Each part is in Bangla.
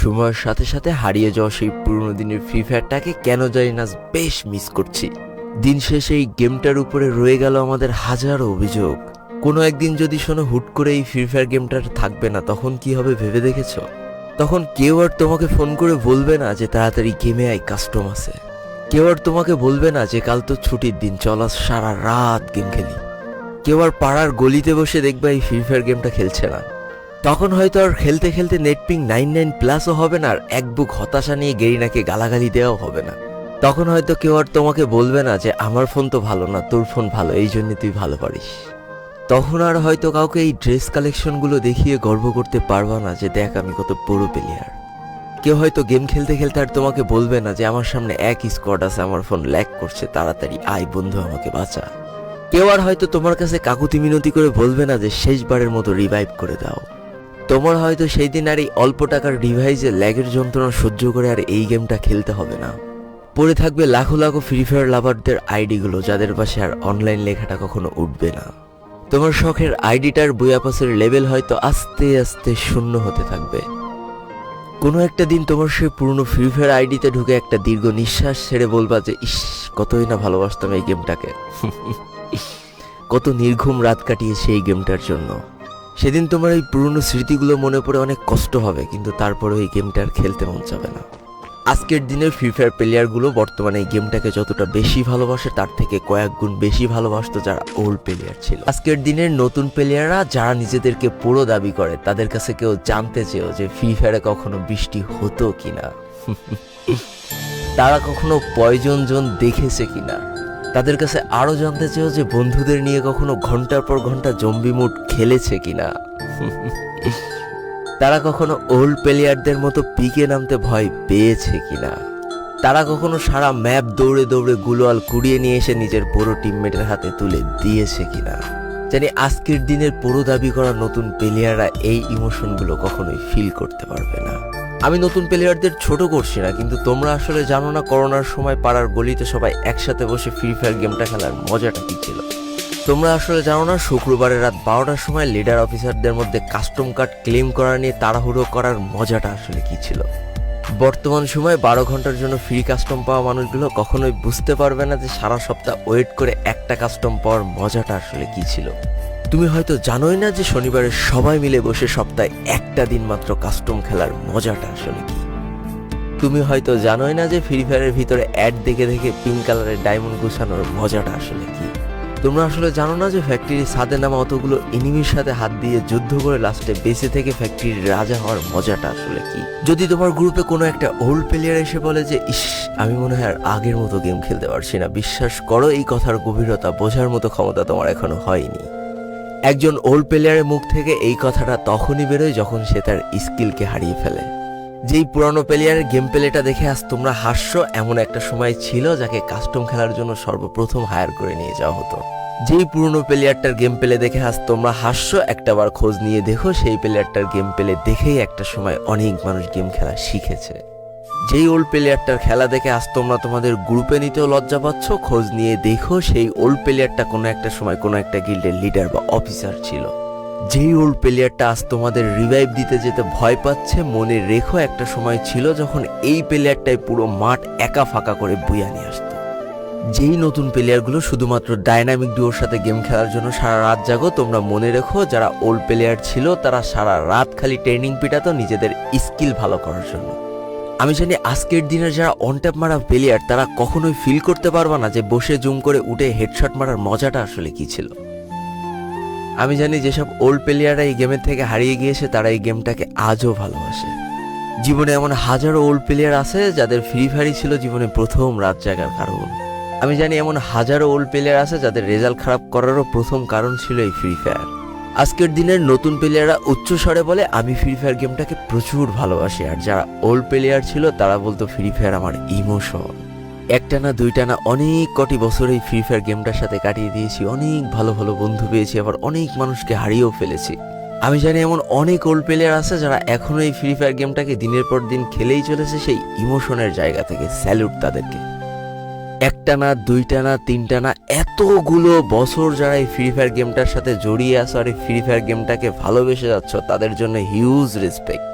সময়ের সাথে সাথে হারিয়ে যাওয়া সেই পুরনো দিনের ফ্রি ফায়ারটাকে কেন জানি না বেশ মিস করছি। দিন শেষে এই গেমটার উপরে রয়ে গেল আমাদের হাজারো অভিযোগ। কোনো একদিন যদি শোনো হুট করে এই ফ্রি ফায়ার গেমটা থাকবে না, তখন কি হবে ভেবে দেখেছো? তখন কেউ আর তোমাকে ফোন করে বলবে না যে তাড়াতাড়ি গেমে আই, কাস্টম আছে। কেউ আর তোমাকে বলবে না যে কাল তো ছুটির দিন, চল আজ সারা রাত গেম খেলি। কেউ আর পাড়ার গলিতে বসে দেখবে এই ফ্রি ফায়ার গেমটা খেলছে না। তখন হয়তো আর খেলতে খেলতে নেটপিং 99+ হবে না, আর এক বুক হতাশা নিয়ে গেরিনাকে গালাগালি দেওয়াও হবে না। তখন হয়তো কেউ আর তোমাকে বলবে না যে আমার ফোন তো ভালো না, তোর ফোন ভালো, এই জন্য তুই ভালো পারিস। তখন আর হয়তো কাউকে এই ড্রেস কালেকশনগুলো দেখিয়ে গর্ব করতে পারবা না যে দেখ আমি কত বড় প্লেয়ার। কেউ হয়তো গেম খেলতে খেলতে আর তোমাকে বলবে না যে আমার সামনে এক স্কোয়াড আছে, আমার ফোন ল্যাগ করছে, তাড়াতাড়ি আয় বন্ধু আমাকে বাঁচা। কেউ আর হয়তো তোমার কাছে কাকুতি মিনতি করে বলবে না যে শেষবারের মতো রিভাইভ করে দাও। তোমার হয়তো সেই দিন আর এই অল্প টাকার ডিভাইসে ল্যাগের যন্ত্রণা সহ্য করে আর এই গেমটা খেলতে হবে না। পড়ে থাকবে লাখো লাখো ফ্রি ফায়ার লাভারদের আইডিগুলো, যাদের পাশে আর অনলাইন লেখাটা কখনো উঠবে না। তোমার শখের আইডিটার বইয়াপাসের লেভেল হয়তো আস্তে আস্তে শূন্য হতে থাকবে। কোনো একটা দিন তোমার সেই পুরনো ফ্রি ফায়ার আইডিতে ঢুকে একটা দীর্ঘ নিঃশ্বাস ছেড়ে বলবা যে ইস, কতই না ভালোবাসতাম এই গেমটাকে। কত নির্ঘুম রাত কাটিয়েছে এই গেমটার জন্য। সেদিন তোমার এই পুরনো স্মৃতিগুলো মনে পড়ে অনেক কষ্ট হবে, কিন্তু তারপরে এই গেমটা আর খেলতে মন যাবে না। আজকের দিনের ফ্রি ফায়ার প্লেয়ারগুলো বর্তমানে এই গেমটাকে যতটা বেশি ভালোবাসে তার থেকে কয়েক গুণ বেশি ভালোবাসতো যারা ওল্ড প্লেয়ার ছিল। আজকের দিনের নতুন প্লেয়াররা যারা নিজেদেরকে পুরো দাবি করে, তাদের কাছে কেউ জানতে চেয়েও যে ফ্রি ফায়ারে কখনো বৃষ্টি হতো কিনা, তারা কখনো পয়জন জোন দেখেছে কিনা, তাদের কাছে আরো জানতে চেয়েও যে বন্ধুদের নিয়ে কখনো ঘন্টার পর ঘন্টা জম্বি মুড খেলেছে কিনা, তারা কখনো ওল্ড প্লেয়ারদের মতো পিকে নামতে ভয় পেয়েছে কিনা, তারা কখনো সারা ম্যাপ দৌড়ে দৌড়ে গুলোয়াল কুড়িয়ে নিয়ে এসে নিজের পুরো টিমমেটের হাতে তুলে দিয়েছে কিনা। জানি আজকের দিনের পুরো দাবি করা নতুন প্লেয়াররা এই ইমোশনগুলো কখনোই ফিল করতে পারবে না। আমি নতুন প্লেয়ারদের ছোট করছি না, কিন্তু তোমরা আসলে জানো না করোনার সময় পাড়ার গলিতে সবাই একসাথে বসে ফ্রি ফায়ার গেমটা খেলার মজাটা কি ছিল। তোমরা আসলে জানো না শুক্রবারের রাত 12টার সময় লিডার অফিসারদের মধ্যে কাস্টম কার্ড ক্লেম করা নিয়ে তাড়াহুড়ো করার মজাটা আসলে কি ছিল। বর্তমান সময়ে 12 ঘন্টার জন্য ফ্রি কাস্টম পাওয়া মানুষগুলো কখনোই বুঝতে পারবে না যে সারা সপ্তাহ ওয়েট করে একটা কাস্টম পাওয়ার মজাটা আসলে কি ছিল। তুমি হয়তো জানোই না যে শনিবারে সবাই মিলে বসে সপ্তাহে একটা দিন মাত্র কাস্টম খেলার মজাটা আসলে কি। তুমি হয়তো জানোই না যে ফ্রি ফায়ারের ভিতরে অ্যাড দেখে দেখে পিঙ্ক কালারের ডায়মন্ড গুছানোর মজাটা আসলে কি। তোমরা আসলে জানো না যে ফ্যাক্টরির ছাদে নামা অতগুলো এনিমির সাথে হাত দিয়ে যুদ্ধ করে লাস্টে বেঁচে থেকে ফ্যাক্টরির রাজা হওয়ার মজাটা আসলে কি। যদি তোমার গ্রুপে কোনো একটা ওল্ড প্লেয়ার এসে বলে যে ইস, আমি মনে হয় আর আগের মতো গেম খেলতে পারছি না, বিশ্বাস করো এই কথার গভীরতা বোঝার মতো ক্ষমতা তোমার এখনো হয়নি। একজন ওল্ড প্লেয়ারের মুখ থেকে এই কথাটা তখনই বেরোয় যখন সে তার স্কিলকে হারিয়ে ফেলে। যেই পুরানো প্লেয়ারের গেম প্লেটা দেখে আজ তোমরা হাসছো, এমন একটা সময় ছিল যাকে কাস্টম খেলার জন্য সর্বপ্রথম হায়ার করে নিয়ে যাওয়া হতো। যেই পুরনো প্লেয়ারটার গেম প্লে দেখে আজ তোমরা হাসছো, একটাবার খোঁজ নিয়ে দেখো সেই প্লেয়ারটার গেম প্লে দেখেই একটা সময় অনেক মানুষ গেম খেলা শিখেছে। যেই ওল্ড প্লেয়ারটার খেলা দেখে আজ তোমরা তোমাদের গ্রুপে নিতেও লজ্জা পাচ্ছ, খোঁজ নিয়ে দেখো সেই ওল্ড প্লেয়ারটা কোনো একটা সময় কোনো একটা গিল্ডের লিডার বা অফিসার ছিল। যেই ওল্ড প্লেয়ারটা আজ তোমাদের রিভাইভ দিতে যেতে ভয় পাচ্ছে, মনে রেখো একটা সময় ছিল যখন এই প্লেয়ারটাই পুরো মাঠ একা ফাঁকা করে বুয়া নিয়ে আসতো। যেই নতুন প্লেয়ারগুলো শুধুমাত্র ডাইনামিক ডুয়োর সাথে গেম খেলার জন্য সারা রাত জাগো, তোমরা মনে রেখো যারা ওল্ড প্লেয়ার ছিল তারা সারা রাত খালি ট্রেনিং পিটাতো নিজেদের স্কিল ভালো করার জন্য। আমি জানি আজকের দিনের যারা অনট্যাপ মারা প্লেয়ার তারা কখনোই ফিল করতে পারবে না যে বসে জুম করে উঠে হেডশট মারার মজাটা আসলে কি ছিল। আমি জানি যেসব ওল্ড প্লেয়াররা এই গেমের থেকে হারিয়ে গিয়েছে তারা এই গেমটাকে আজও ভালোবাসে। জীবনে এমন হাজারো ওল্ড প্লেয়ার আছে যাদের ফ্রি ফায়ারই ছিল জীবনে প্রথম রাত জাগার কারণ। আমি জানি এমন হাজারো ওল্ড প্লেয়ার আছে যাদের রেজাল্ট খারাপ করারও প্রথম কারণ ছিল এই ফ্রি ফায়ার। আজকের দিনের নতুন প্লেয়াররা উচ্চ স্বরে বলে আমি ফ্রি ফায়ার গেমটাকে প্রচুর ভালোবাসি, আর যারা ওল্ড প্লেয়ার ছিল তারা বলতো ফ্রি ফায়ার আমার ইমোশন। একটা না দুইটা না অনেক কটি বছর এই ফ্রি ফায়ার গেমটার সাথে কাটিয়ে দিয়েছি, অনেক ভালো ভালো বন্ধু পেয়েছি, আবার অনেক মানুষকে হারিয়েও ফেলেছি। আমি জানি এমন অনেক ওল্ড প্লেয়ার আছে যারা এখনো এই ফ্রি ফায়ার গেমটাকে দিনের পর দিন খেলেই চলেছে সেই ইমোশনের জায়গা থেকে। স্যালুট তাদেরকে। একটা না দুইটা না তিনটা না এতগুলো বছর যারা এই ফ্রি ফায়ার গেমটার সাথে জড়িয়ে আছো আর এই ফ্রি ফায়ার গেমটাকে ভালোবেসে যাচ্ছ, তাদের জন্য হিউজ রেসপেক্ট।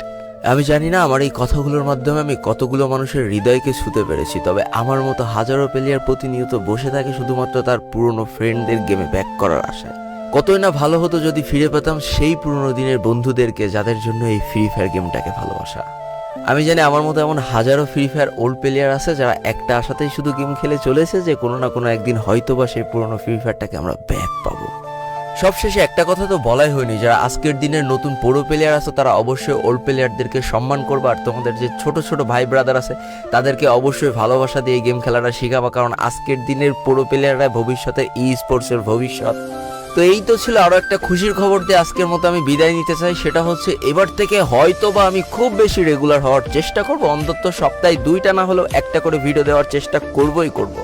আমি জানি না আমার এই কথাগুলোর মাধ্যমে আমি কতগুলো মানুষের হৃদয়কে ছুঁতে পেরেছি, তবে আমার মতো হাজারো প্লেয়ার প্রতিনিয়ত বসে থাকে শুধুমাত্র তার পুরনো ফ্রেন্ডদের গেমে ব্যাক করার আশায়। কতই না ভালো হতো যদি ফিরে পেতাম সেই পুরনো দিনের বন্ধুদেরকে যাদের জন্য এই ফ্রি ফায়ার গেমটাকে ভালোবাসা। আমি জানি আমার মতো এমন হাজারো ফ্রি ফায়ার ওল্ড প্লেয়ার আছে যারা একটা আশাতেই শুধু গেম খেলে চলেছে যে কোনো না কোনো একদিন হয়তো বা সেই পুরনো ফ্রি ফায়ারটাকে আমরা ব্যাক পাবো। সবশেষে একটা কথা তো বলাই হয়নি, যারা আজকের দিনের নতুন প্রো প্লেয়ার আছে তারা অবশ্যই ওল্ড প্লেয়ারদেরকে সম্মান করবে, আর তোমাদের যে ছোট ছোট ভাই ব্রাদার আছে তাদেরকে অবশ্যই ভালোবাসা দিয়ে গেম খেলাটা শেখাবা, কারণ আজকের দিনের প্রো প্লেয়াররা ভবিষ্যতে ই স্পোর্টসের ভবিষ্যৎ। তো এই তো ছিল আরো একটা খুশির খবর দিয়ে আজকের মতো আমি বিদায় নিতে চাই। সেটা হচ্ছে এবার থেকে হয়তো বা আমি খুব বেশি রেগুলার হওয়ার চেষ্টা করব, অন্তত সপ্তাহে 2টা না হলেও একটা করে ভিডিও দেওয়ার চেষ্টা করবই করব।